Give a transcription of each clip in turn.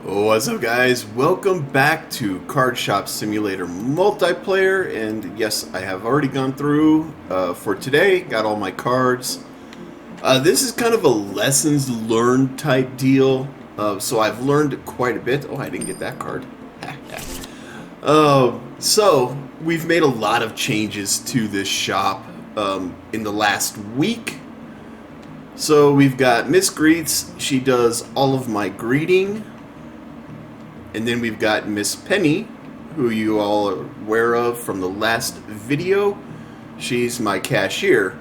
What's up, guys? Welcome back to Card Shop Simulator Multiplayer, and yes, I have already gone through for today, got all my cards. This is kind of a lessons learned type deal, so I've learned quite a bit. Oh, I didn't get that card. So, we've made a lot of changes to this shop in the last week. So, we've got Miss Greets, she does all of my greeting. And then we've got Miss Penny, who you all are aware of from the last video. She's my cashier.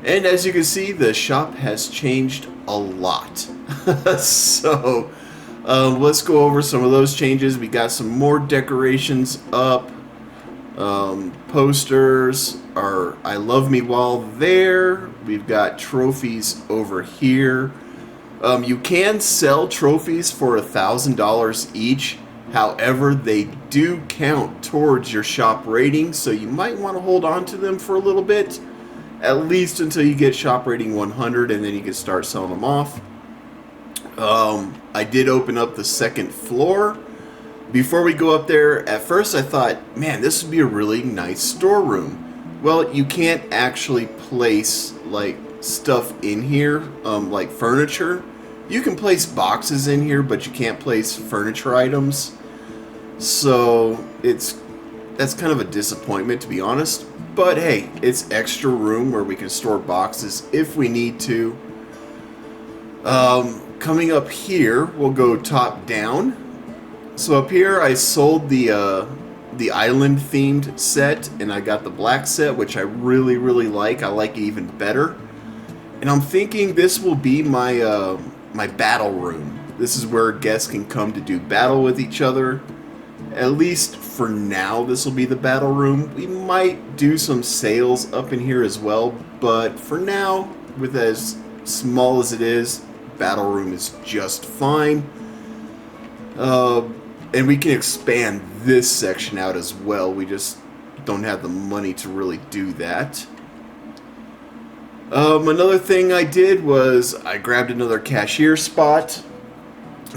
And as you can see, the shop has changed a lot. So, let's go over some of those changes. We got some more decorations up. Posters are I Love Me While there. We've got trophies over here. You can sell trophies for $1,000 each. However, they do count towards your shop rating, so you might want to hold on to them for a little bit, at least until you get shop rating 100, and then you can start selling them off. I did open up the second floor. Before we go up there, at first I thought, man, this would be a really nice storeroom. Well, you can't actually place like stuff in here, like furniture. You can place boxes in here, but you can't place furniture items. So that's kind of a disappointment, to be honest. But hey, it's extra room where we can store boxes if we need to. Coming up here, we'll go top down. So up here, I sold the island themed set, and I got the black set, which I really like. I like it even better. And I'm thinking this will be my my battle room. This is where guests can come to do battle with each other. At least for now, this will be the battle room. We might do some sales up in here as well, but for now, with as small as it is, battle room is just fine. And we can expand this section out as well. We just don't have the money to really do that. Another thing I did was I grabbed another cashier spot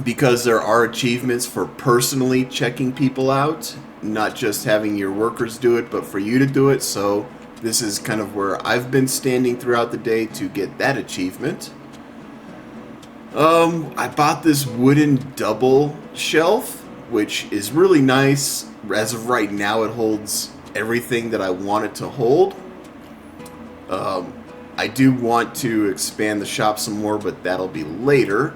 because there are achievements for personally checking people out, not just having your workers do it, but for you to do it. So this is kind of where I've been standing throughout the day to get that achievement. I bought this wooden double shelf, which is really nice. As of right now, it holds everything that I want it to hold. I do want to expand the shop some more, but that'll be later.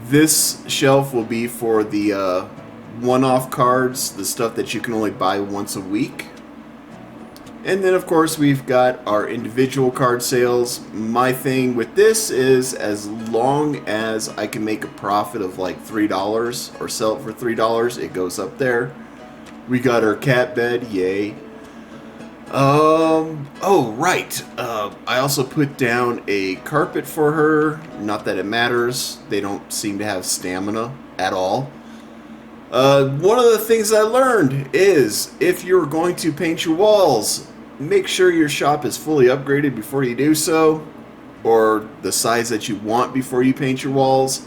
This shelf will be for the one-off cards, the stuff that you can only buy once a week. And then, of course, we've got our individual card sales. My thing with this is as long as I can make a profit of like $3 or sell it for $3, it goes up there. We got our cat bed, yay. Oh, right. I also put down a carpet for her. Not that it matters. They don't seem to have stamina at all. One of the things I learned is if you're going to paint your walls, make sure your shop is fully upgraded before you do so, or the size that you want before you paint your walls,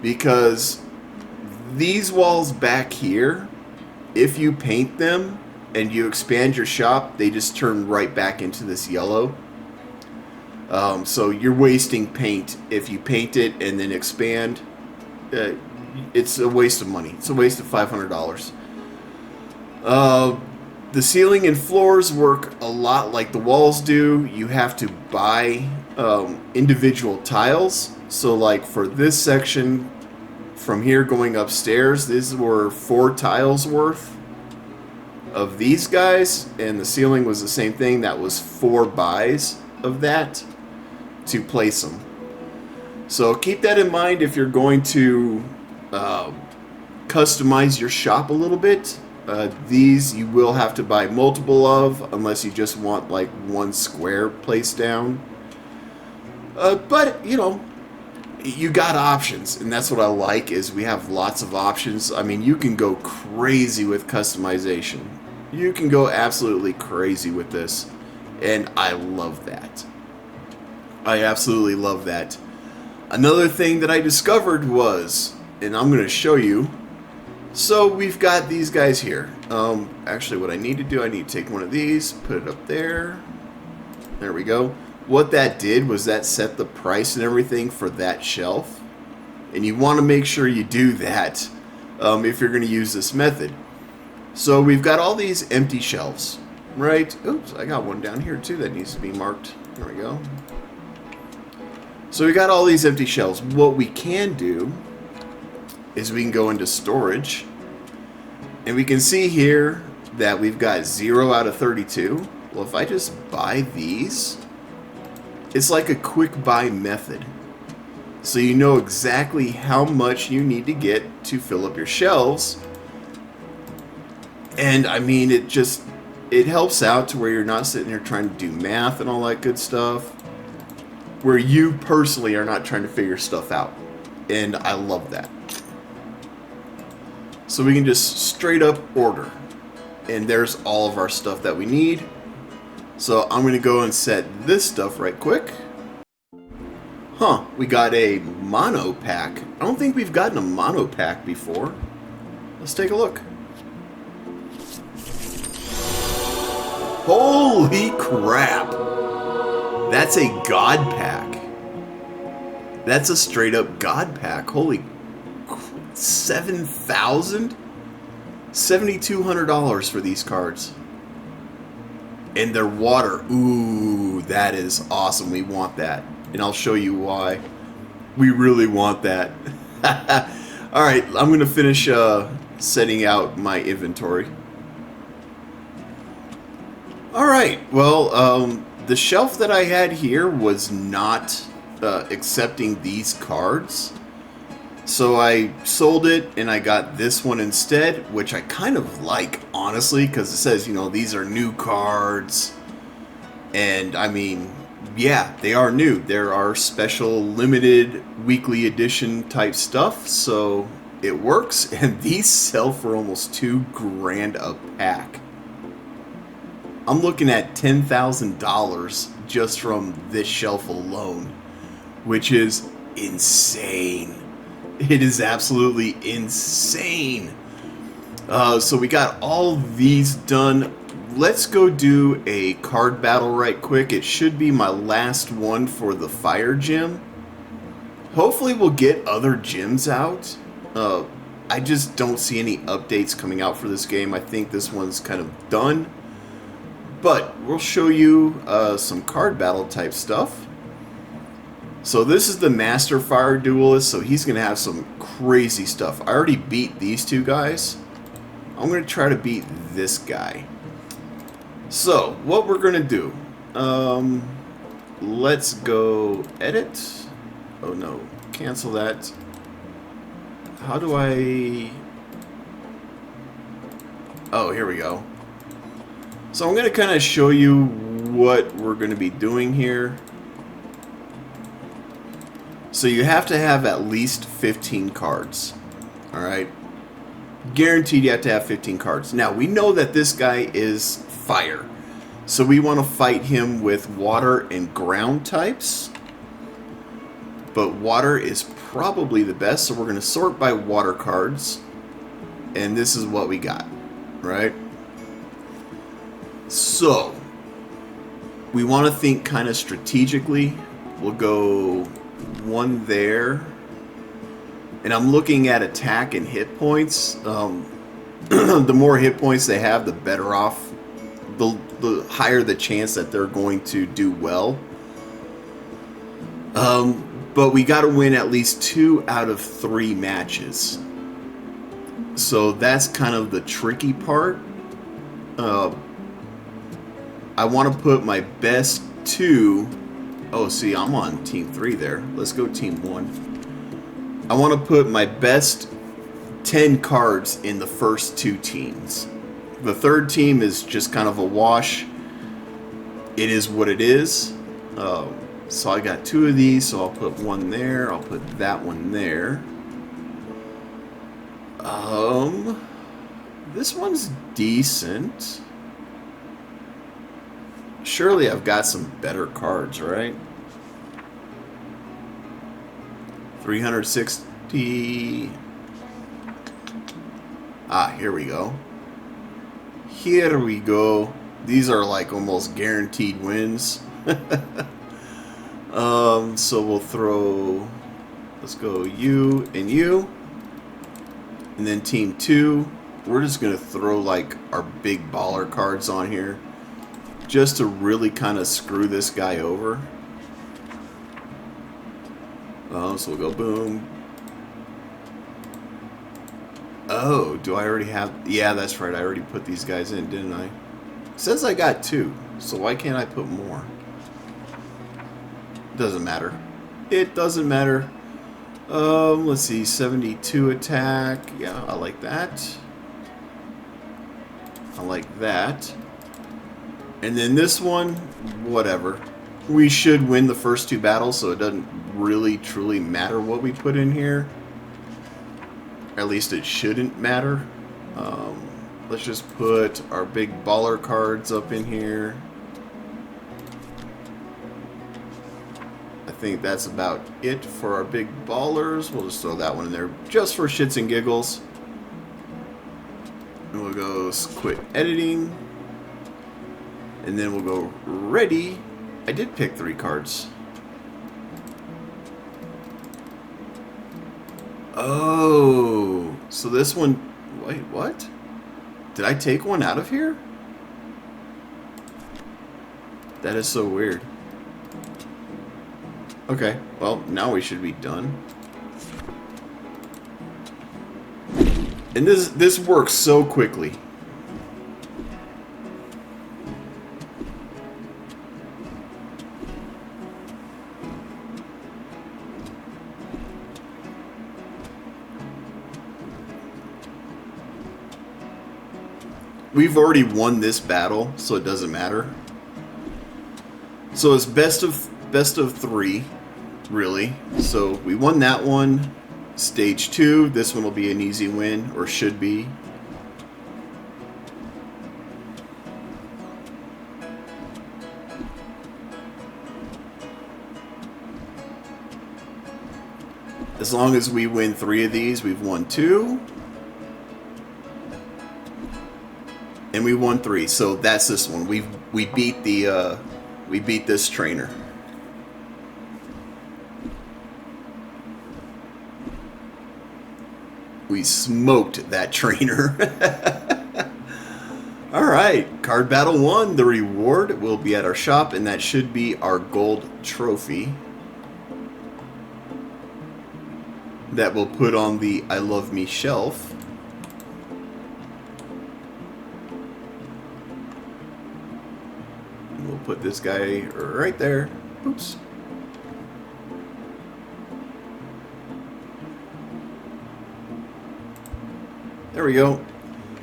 because these walls back here, if you paint them and you expand your shop, they just turn right back into this yellow. So you're wasting paint if you paint it and then expand. It's a waste of money. It's a waste of $500. The ceiling and floors work a lot like the walls do. You have to buy individual tiles. So like for this section, from here going upstairs, these were 4 tiles worth of these guys, and the ceiling was the same thing. That was 4 buys of that to place them. So keep that in mind if you're going to customize your shop a little bit. These you will have to buy multiple of, unless you just want like one square placed down. But you know, you got options, and that's what I like, is we have lots of options. I mean, you can go crazy with customization. You can go absolutely crazy with this, and I love that. I absolutely love that. Another thing that I discovered was and I'm going to show you. So we've got these guys here. Actually, what I need to do, I need to take one of these, put it up there. There we go. What that did was that set the price and everything for that shelf. And you want to make sure you do that if you're going to use this method. So we've got all these empty shelves, right? Oops, I got one down here too that needs to be marked. There we go. So we got all these empty shelves. What we can do is we can go into storage, and we can see here that we've got 0 out of 32. Well, if I just buy these, it's like a quick buy method. So you know exactly how much you need to get to fill up your shelves. And I mean, it helps out to where you're not sitting there trying to do math and all that good stuff, where you personally are not trying to figure stuff out. And I love that. So we can just straight up order. And there's all of our stuff that we need. So I'm going to go and set this stuff right quick. Huh, we got a mono pack. I don't think we've gotten a mono pack before. Let's take a look. Holy crap! That's a God pack. That's a straight up God pack. Holy 7,000? $7,200 for these cards. And they're water. Ooh, that is awesome. We want that. And I'll show you why. We really want that. Alright, I'm going to finish setting out my inventory. Alright, well, the shelf that I had here was not accepting these cards. So I sold it and I got this one instead, which I kind of like, honestly, because it says, you know, these are new cards. And I mean, yeah, they are new. There are special limited weekly edition type stuff, so it works. And these sell for almost $2,000 a pack. I'm looking at $10,000 just from this shelf alone, which is insane. It is absolutely insane. So we got all these done. Let's go do a card battle right quick. It should be my last one for the fire gym. Hopefully we'll get other gyms out. I just don't see any updates coming out for this game. I think this one's kind of done. But we'll show you some card battle type stuff. So this is the Master Fire Duelist, so he's going to have some crazy stuff. I already beat these two guys. I'm going to try to beat this guy. So, what we're going to do, let's go edit. Oh no, cancel that. How do I... Oh, here we go. So I'm going to kind of show you what we're going to be doing here. So you have to have at least 15 cards. Alright? Guaranteed you have to have 15 cards. Now, we know that this guy is fire. So we want to fight him with water and ground types. But water is probably the best, so we're going to sort by water cards. And this is what we got. Right? So, we want to think kind of strategically. We'll go one there. And I'm looking at attack and hit points. The more hit points they have, the better off. The higher the chance that they're going to do well. But we got to win at least 2 out of 3 matches. So that's kind of the tricky part. I want to put my best 2. Oh, see, I'm on team 3 there. Let's go team 1. I want to put my best 10 cards in the first 2 teams. The third team is just kind of a wash. It is what it is. So I got 2 of these, so I'll put one there. I'll put that one there. This one's decent. Surely I've got some better cards, right? 360. Ah, here we go. Here we go. These are like almost guaranteed wins. So we'll throw, let's go you and you. And then team 2, we're just going to throw like our big baller cards on here. Just to really kind of screw this guy over. So we'll go boom. Oh, do I already have... Yeah, that's right. I already put these guys in, didn't I? It says I got 2. So why can't I put more? Doesn't matter. It doesn't matter. Let's see. 72 attack. Yeah, I like that. I like that. And then this one, whatever. We should win the first 2 battles, so it doesn't really, truly matter what we put in here. At least it shouldn't matter. Let's just put our big baller cards up in here. I think that's about it for our big ballers. We'll just throw that one in there just for shits and giggles. And we'll go quit editing. And then we'll go ready. I did pick 3 cards. Oh, so this one, wait, what? Did I take one out of here? That is so weird. Okay, well, now we should be done. And this works so quickly. We've already won this battle, so it doesn't matter. So it's best of 3, really. So we won that one. Stage 2, this one will be an easy win, or should be. As long as we win 3 of these, we've won 2. And we won 3, so that's this one. We beat the we beat this trainer. We smoked that trainer. All right, card battle 1. The reward will be at our shop, and that should be our gold trophy that we'll put on the I Love Me shelf. Put this guy right there. Oops. There we go.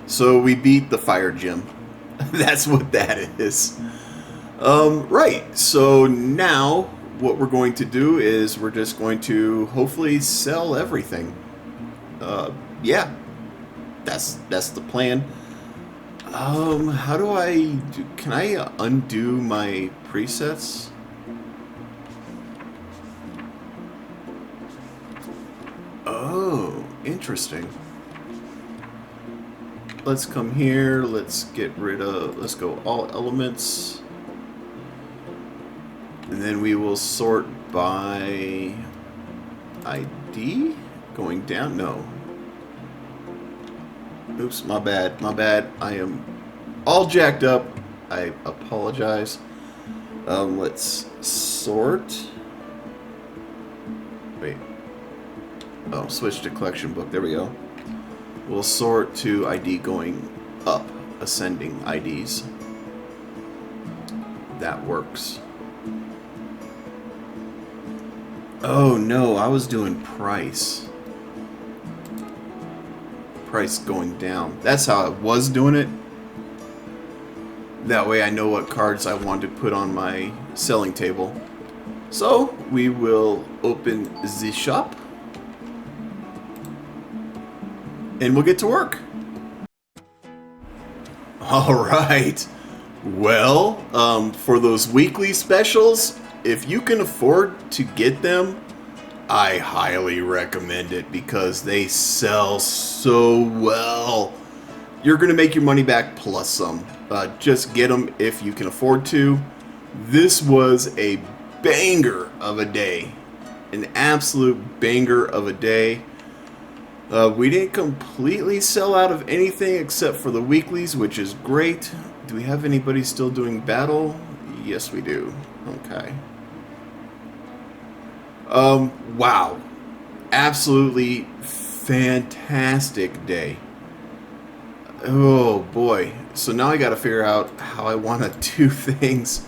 So we beat the fire gym. That's what that is. Right. So now what we're going to do is we're just going to hopefully sell everything. Yeah. That's the plan. How do I do, can I undo my presets? Oh, interesting. Let's come here, let's get rid of, let's go all elements. And then we will sort by ID? Going down? No. Oops, my bad, my bad. I am all jacked up. I apologize. Let's sort. Wait. Oh, switch to collection book. There we go. We'll sort to ID going up, ascending IDs. That works. Oh no, I was doing price. Price going down. That's how I was doing it. That way I know what cards I want to put on my selling table. So we will open the shop and we'll get to work. Alright. Well, for those weekly specials, if you can afford to get them, I highly recommend it because they sell so well. You're going to make your money back plus some. Just get them if you can afford to. This was a banger of a day. An absolute banger of a day. We didn't completely sell out of anything except for the weeklies, which is great. Do we have anybody still doing battle? Yes, we do. Okay. Wow. Absolutely fantastic day. Oh boy. So now I gotta figure out how I want to do things.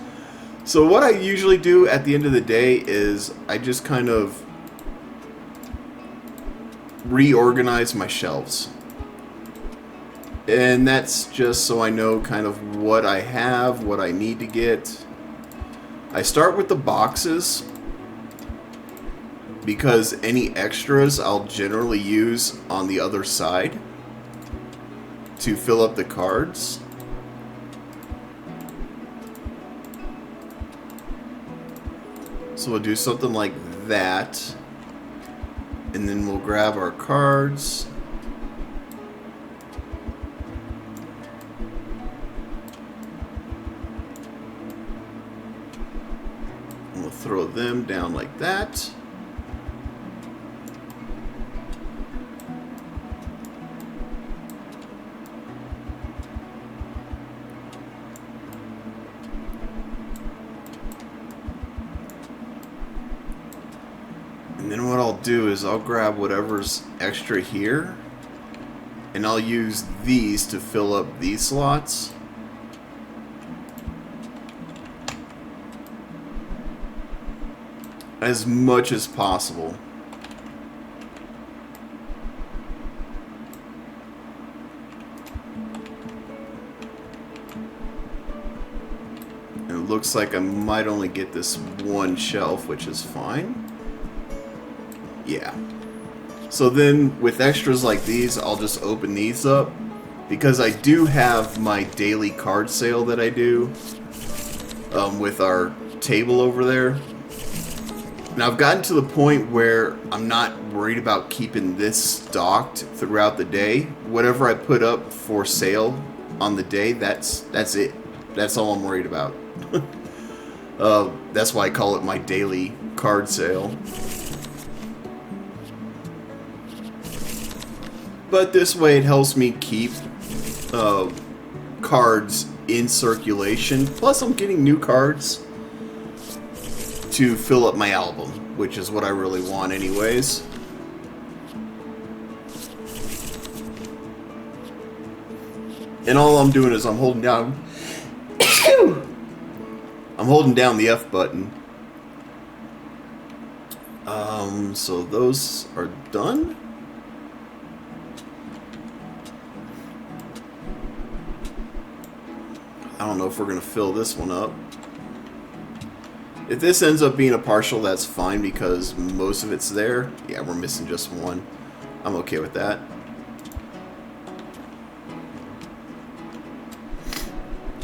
So what I usually do at the end of the day is I just kind of reorganize my shelves. And that's just so I know kind of what I have, what I need to get. I start with the boxes because any extras I'll generally use on the other side to fill up the cards. So we'll do something like that. And then we'll grab our cards. And we'll throw them down like that. And then what I'll do is I'll grab whatever's extra here and I'll use these to fill up these slots. As much as possible. And it looks like I might only get this one shelf, which is fine. Yeah. So then with extras like these, I'll just open these up because I do have my daily card sale that I do with our table over there. Now I've gotten to the point where I'm not worried about keeping this stocked throughout the day. Whatever I put up for sale on the day, that's it. That's all I'm worried about. That's why I call it my daily card sale. But this way it helps me keep cards in circulation. Plus I'm getting new cards to fill up my album, which is what I really want anyways. And all I'm doing is I'm holding down I'm holding down the F button. So those are done. I don't know if we're going to fill this one up. If this ends up being a partial, that's fine because most of it's there. Yeah, we're missing just one. I'm okay with that.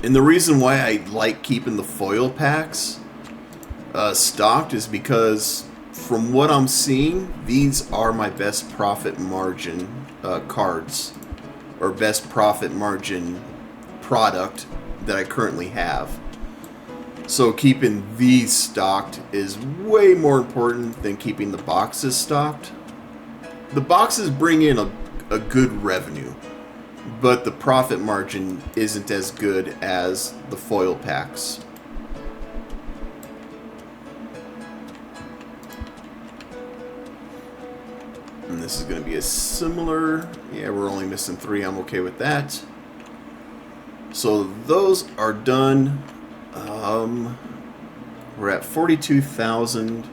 And the reason why I like keeping the foil packs stocked is because from what I'm seeing, these are my best profit margin cards, or best profit margin product that I currently have. So keeping these stocked is way more important than keeping the boxes stocked. The boxes bring in a good revenue, but the profit margin isn't as good as the foil packs. And this is going to be a similar... Yeah, we're only missing 3. I'm okay with that. So those are done. We're at 42,000.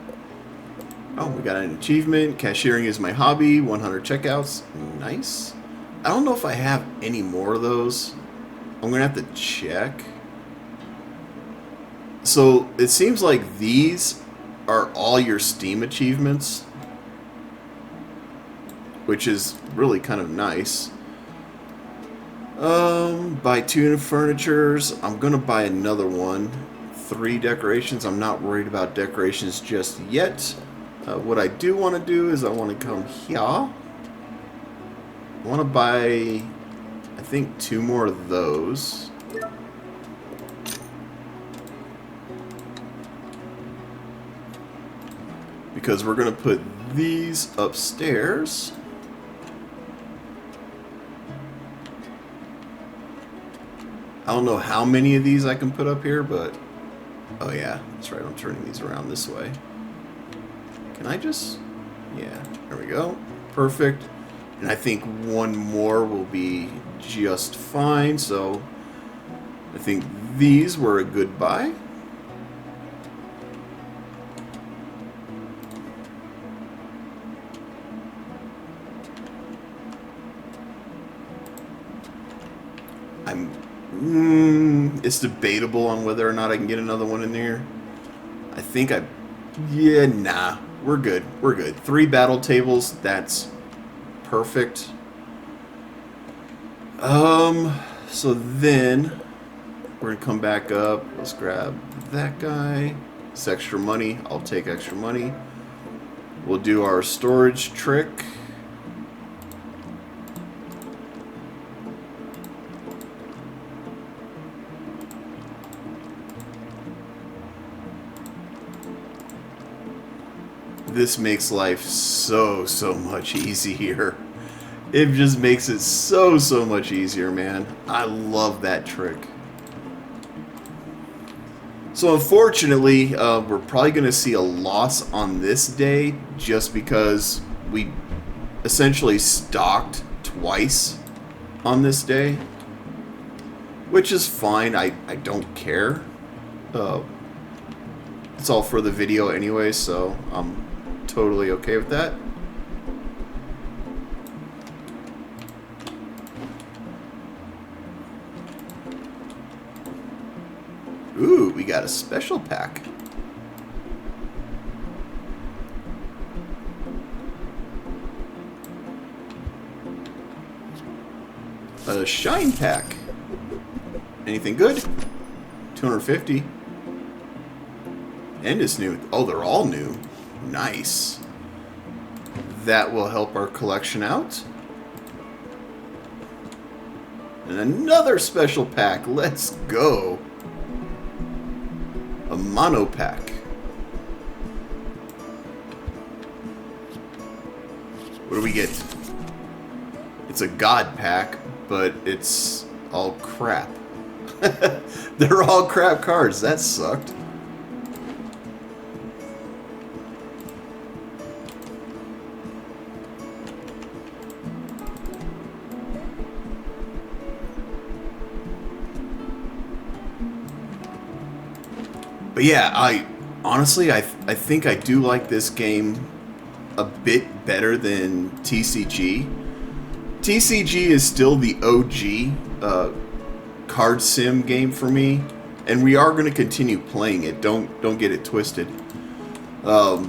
Oh, we got an achievement. Cashiering is my hobby. 100 checkouts. Nice. I don't know if I have any more of those. I'm going to have to check. So it seems like these are all your Steam achievements, which is really kind of nice. Buy 2 furnitures. I'm gonna buy another one. 3 decorations. I'm not worried about decorations just yet. What I do want to do is I want to come here. I want to buy, I think, 2 more of those. Because we're going to put these upstairs. I don't know how many of these I can put up here, but... Oh yeah, that's right, I'm turning these around this way. Can I just... Yeah, there we go. Perfect. And I think 1 more will be just fine, so... I think these were a good buy. It's debatable on whether or not I can get another one in there. I think yeah, nah. We're good. We're good. 3 battle tables. That's perfect. So then we're gonna come back up. Let's grab that guy. It's extra money. I'll take extra money. We'll do our storage trick. This makes life so much easier. It just makes it so much easier, man. I love that trick. So unfortunately, we're probably going to see a loss on this day just because we essentially stocked twice on this day. Which is fine. I don't care. It's all for the video anyway, so I'm totally okay with that. Ooh, we got a special pack. A shine pack. Anything good? 250. And it's new. Oh, they're all new. Nice. That will help our collection out. And another special pack. Let's go. A mono pack. What do we get? It's a god pack, but it's all crap. They're all crap cards. That sucked. But yeah, I honestly, I think I do like this game a bit better than TCG. TCG is still the OG card sim game for me, and we are going to continue playing it. Don't get it twisted. But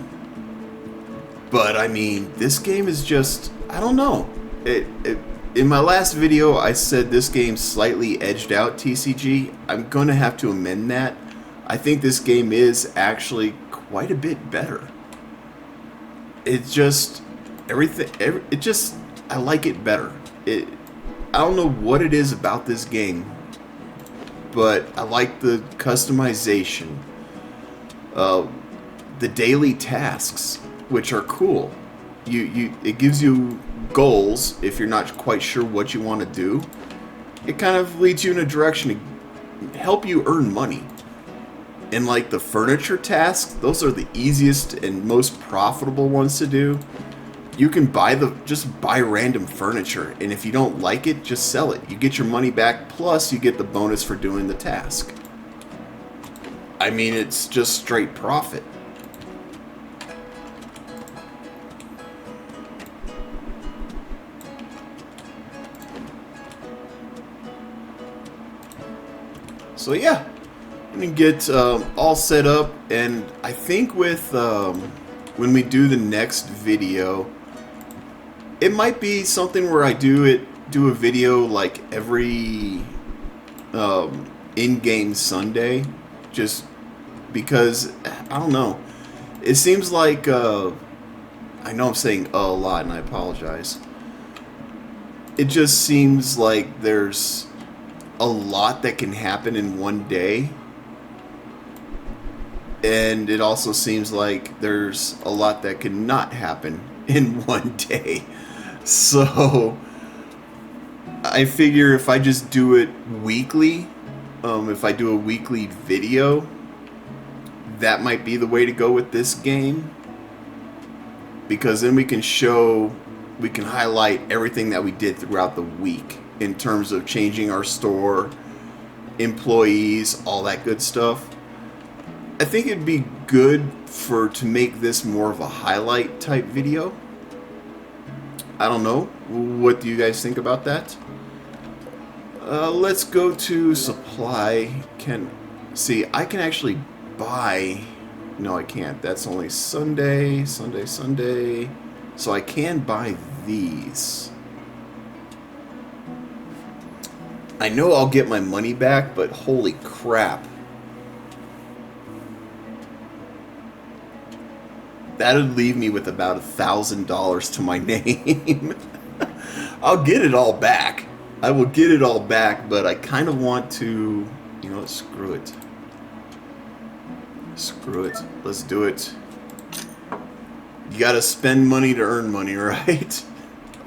I mean, this game is just, I don't know. In my last video, I said this game slightly edged out TCG. I'm going to have to amend that. I think this game is actually quite a bit better. It's just everything. I like it better. I don't know what it is about this game, but I like the customization, the daily tasks, which are cool. It gives you goals if you're not quite sure what you want to do. It kind of leads you in a direction to help you earn money. And like the furniture tasks, those are the easiest and most profitable ones to do. You can just buy random furniture, and if you don't like it, just sell it. You get your money back, plus you get the bonus for doing the task. I mean, it's just straight profit. So yeah. I'm going to get all set up, and I think with when we do the next video, it might be something where I do a video like every in-game Sunday, just because I don't know. It seems like I know I'm saying a lot, and I apologize. It just seems like there's a lot that can happen in one day. And it also seems like there's a lot that cannot happen in one day. So I figure if I just do it weekly, if I do a weekly video, that might be the way to go with this game. Because then we can highlight everything that we did throughout the week in terms of changing our store, employees, all that good stuff. I think it'd be good to make this more of a highlight type video. I don't know. What do you guys think about that? Let's go to supply. I can actually buy. No, I can't. That's only Sunday. So I can buy these. I know I'll get my money back, but holy crap. That would leave me with about $1,000 to my name. I'll get it all back. I will get it all back, but I kind of want to, you know what, screw it. Screw it. Let's do it. You gotta spend money to earn money, right?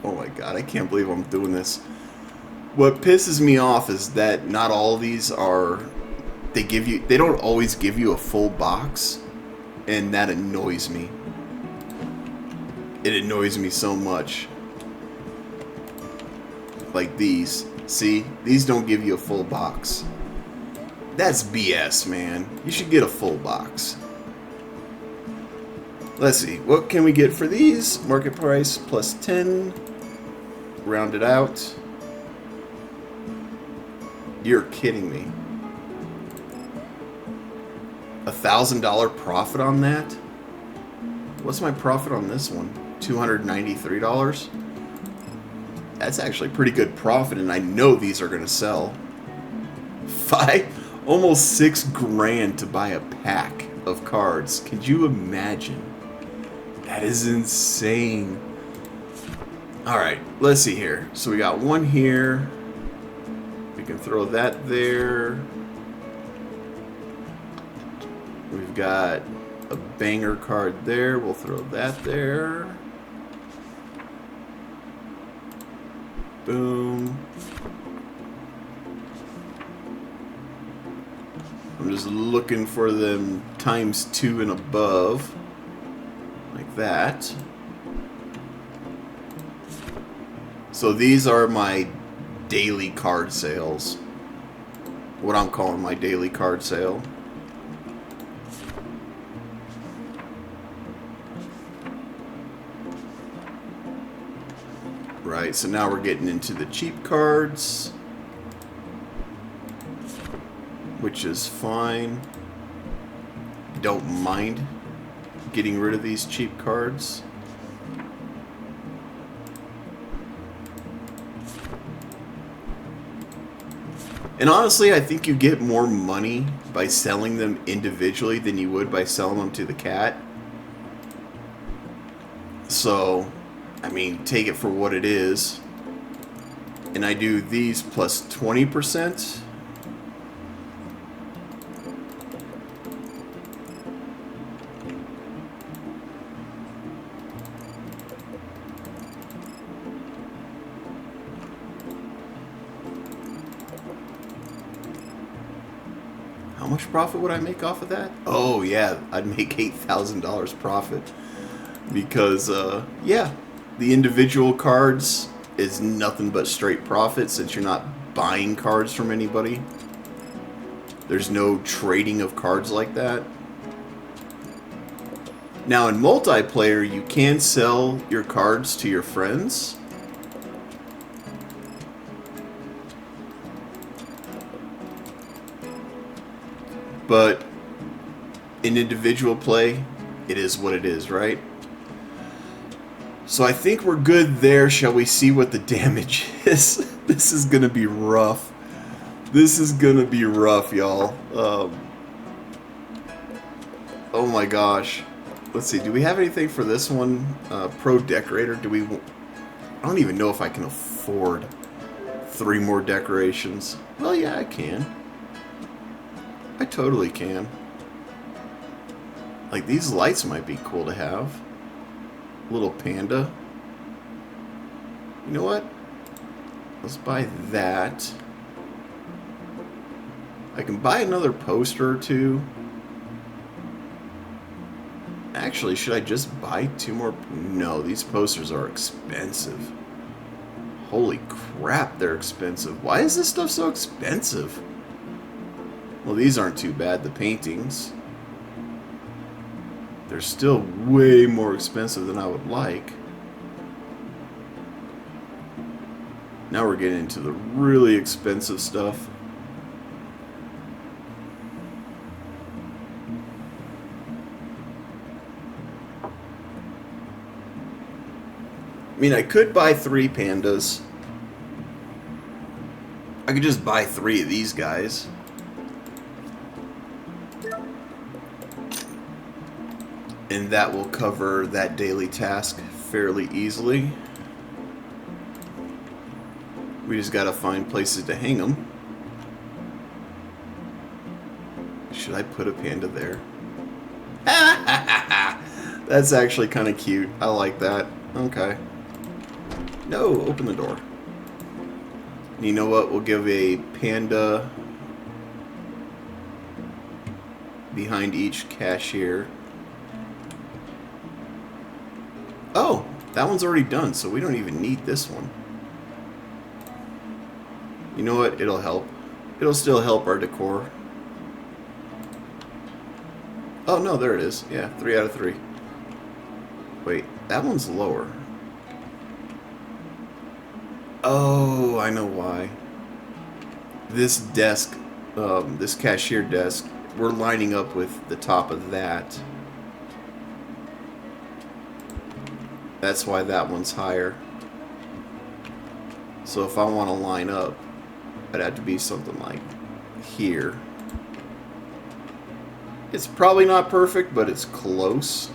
Oh my god, I can't believe I'm doing this. What pisses me off is that not all of these are, they don't always give you a full box. And that annoys me. It annoys me so much. Like these. See? These don't give you a full box. That's BS, man. You should get a full box. Let's see. What can we get for these? Market price plus 10. Round it out. You're kidding me. $1,000 profit on that? What's my profit on this one? $293? That's actually pretty good profit, and I know these are gonna sell. Almost $6,000 to buy a pack of cards. Could you imagine? That is insane. Alright, let's see here. So we got one here. We can throw that there. We've got a banger card there. We'll throw that there. Boom. I'm just looking for them ×2 and above. Like that. So these are my daily card sales. What I'm calling my daily card sale. Right, so now we're getting into the cheap cards, which is fine. Don't mind getting rid of these cheap cards. And honestly, I think you get more money by selling them individually than you would by selling them to the cat. So, I mean, take it for what it is. And I do these plus 20%. How much profit would I make off of that? Oh yeah, I'd make $8,000 profit. Because, yeah, the individual cards is nothing but straight profit since you're not buying cards from anybody. There's no trading of cards like that. Now in multiplayer, you can sell your cards to your friends. But in individual play, it is what it is, right? So I think we're good there. Shall we see what the damage is? This is going to be rough. This is going to be rough, y'all. Oh my gosh. Let's see, do we have anything for this one? Pro Decorator? Do we... I don't even know if I can afford 3 more decorations. Well, yeah, I can. I totally can. Like, these lights might be cool to have. Little panda. You know what? Let's buy that. I can buy another poster or 2. Actually, should I just buy 2 more? No, these posters are expensive. Holy crap, they're expensive. Why is this stuff so expensive? Well, these aren't too bad, the paintings. They're still way more expensive than I would like. Now we're getting into the really expensive stuff. I mean, I could buy 3 pandas. I could just buy 3 of these guys. And that will cover that daily task fairly easily. We just gotta find places to hang them. Should I put a panda there? That's actually kind of cute. I like that. Okay. No, open the door. And you know what? We'll give a panda behind each cashier. Oh, that one's already done, so we don't even need this one. You know what? It'll help. It'll still help our decor. Oh, no, there it is. Yeah, 3 out of 3. Wait, that one's lower. Oh, I know why. This desk, this cashier desk, we're lining up with the top of that. That's why that one's higher. So if I want to line up, I'd have to be something like here. It's probably not perfect, but it's close.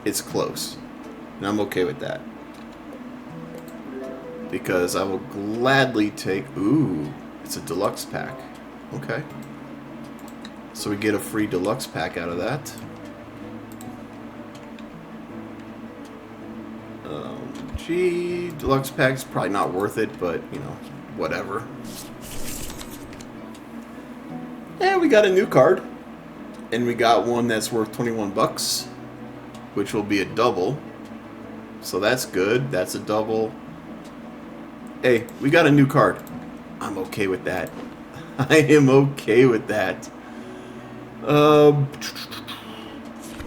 It's close. And I'm okay with that. Because I will gladly take... Ooh, it's a deluxe pack. Okay. So we get a free deluxe pack out of that. Gee, deluxe pack's probably not worth it, but, you know, whatever. Yeah, we got a new card. And we got one that's worth 21 bucks, which will be a double. So that's good. That's a double. Hey, we got a new card. I'm okay with that. I am okay with that.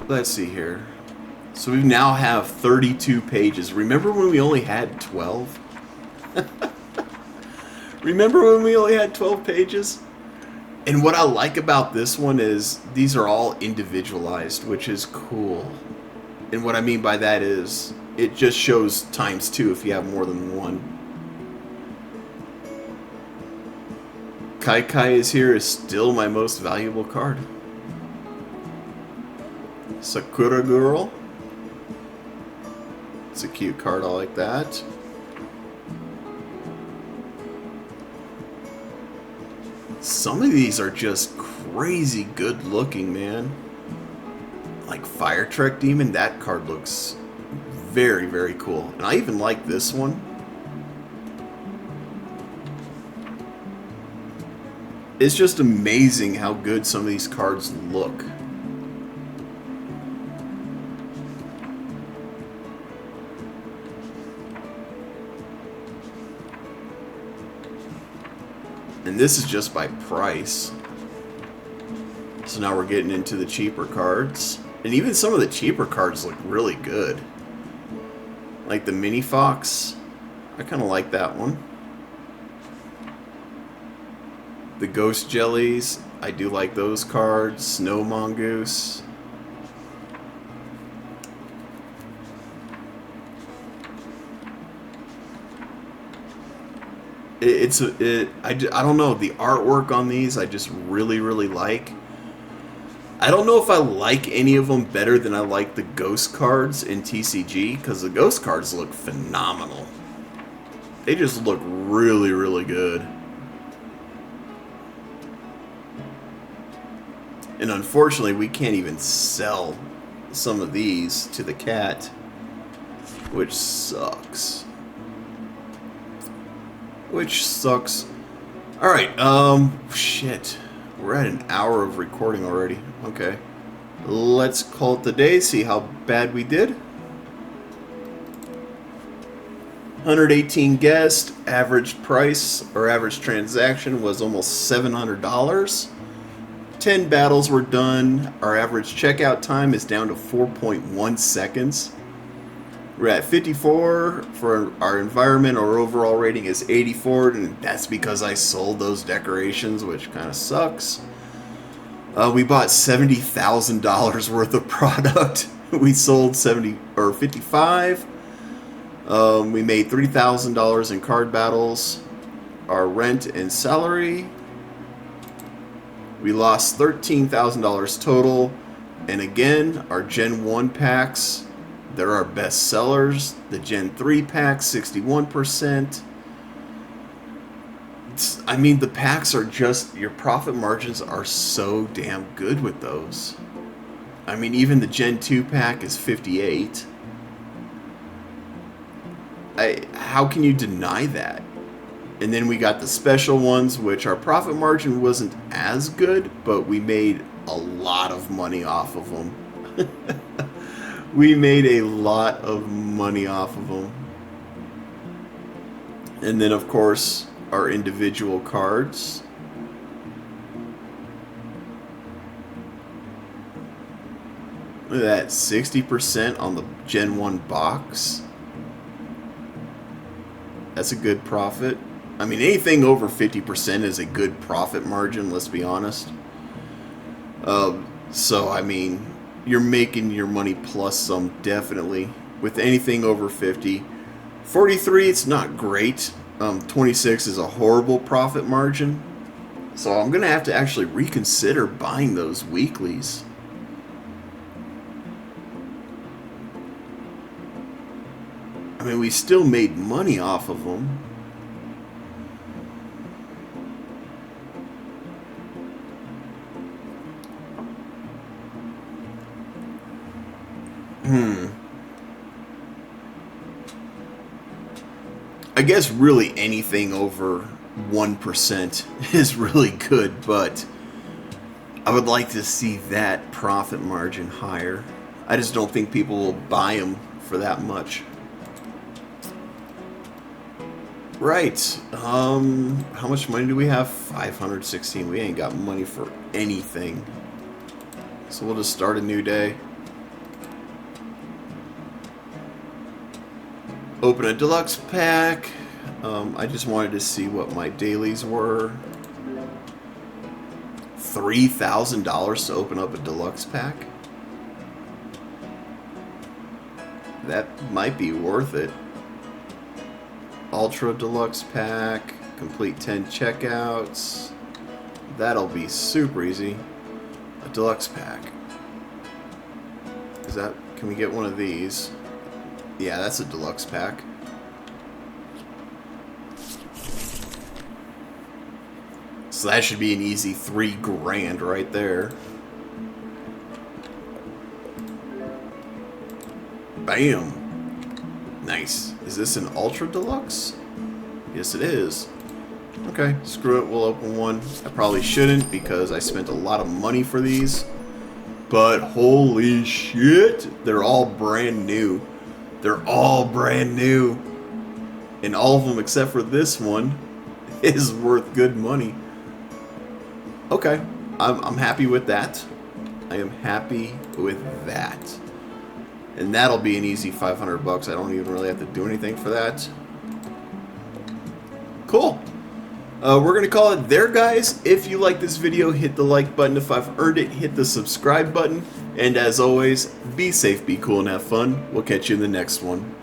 Let's see here. So we now have 32 pages. Remember when we only had 12? Remember when we only had 12 pages? And what I like about this one is these are all individualized, which is cool. And what I mean by that is it just shows ×2 if you have more than one. Caicai is here is still my most valuable card. Sakura Girl. It's a cute card, I like that. Some of these are just crazy good looking, man. Like Fire Trek Demon, that card looks very, very cool. And I even like this one. It's just amazing how good some of these cards look. And this is just by price. So now we're getting into the cheaper cards. And even some of the cheaper cards look really good. Like the Mini Fox. I kind of like that one. The Ghost Jellies. I do like those cards. Snow Mongoose. I don't know, the artwork on these I just really, really like. I don't know if I like any of them better than I like the ghost cards in TCG, because the ghost cards look phenomenal. They just look really, really good. And unfortunately, we can't even sell some of these to the cat, which sucks. Which sucks. Alright, shit. We're at an hour of recording already. Okay. Let's call it the day, see how bad we did. 118 guests, average price, or average transaction was almost $700. 10 battles were done. Our average checkout time is down to 4.1 seconds. We're at 54 for our environment. Our overall rating is 84, and that's because I sold those decorations, which kind of sucks. We bought $70,000 worth of product. We sold 55. We made $3,000 in card battles. Our rent and salary. We lost $13,000 total. And again, our Gen 1 packs, they're our best sellers. The Gen 3 packs, 61%. I mean, the packs are just, your profit margins are so damn good with those. I mean, even the Gen 2 pack is 58. How can you deny that? And then we got the special ones, which our profit margin wasn't as good, but we made a lot of money off of them. We made a lot of money off of them. And then, of course, our individual cards. Look at that, 60% on the Gen 1 box. That's a good profit. I mean, anything over 50% is a good profit margin, let's be honest. So, I mean, you're making your money plus some, definitely. With anything over 50. 43, it's not great. 26 is a horrible profit margin. So I'm going to have to actually reconsider buying those weeklies. I mean, we still made money off of them. I guess really anything over 1% is really good, but I would like to see that profit margin higher. I just don't think people will buy them for that much. Right. How much money do we have? 516. We ain't got money for anything. So we'll just start a new day. Open a deluxe pack. I just wanted to see what my dailies were. $3,000 to open up a deluxe pack? That might be worth it. Ultra deluxe pack. Complete 10 checkouts. That'll be super easy. A deluxe pack. Is that... Can we get one of these? Yeah, that's a deluxe pack. So that should be an easy $3,000 right there. Bam! Nice. Is this an ultra deluxe? Yes, it is. Okay, screw it. We'll open one. I probably shouldn't because I spent a lot of money for these. But holy shit, they're all brand new. They're all brand new. And all of them except for this one is worth good money. Okay, I'm happy with that. I am happy with that. And that'll be an easy 500 bucks. I don't even really have to do anything for that. Cool. We're going to call it there, guys. If you like this video, hit the like button. If I've earned it, hit the subscribe button. And as always, be safe, be cool, and have fun. We'll catch you in the next one.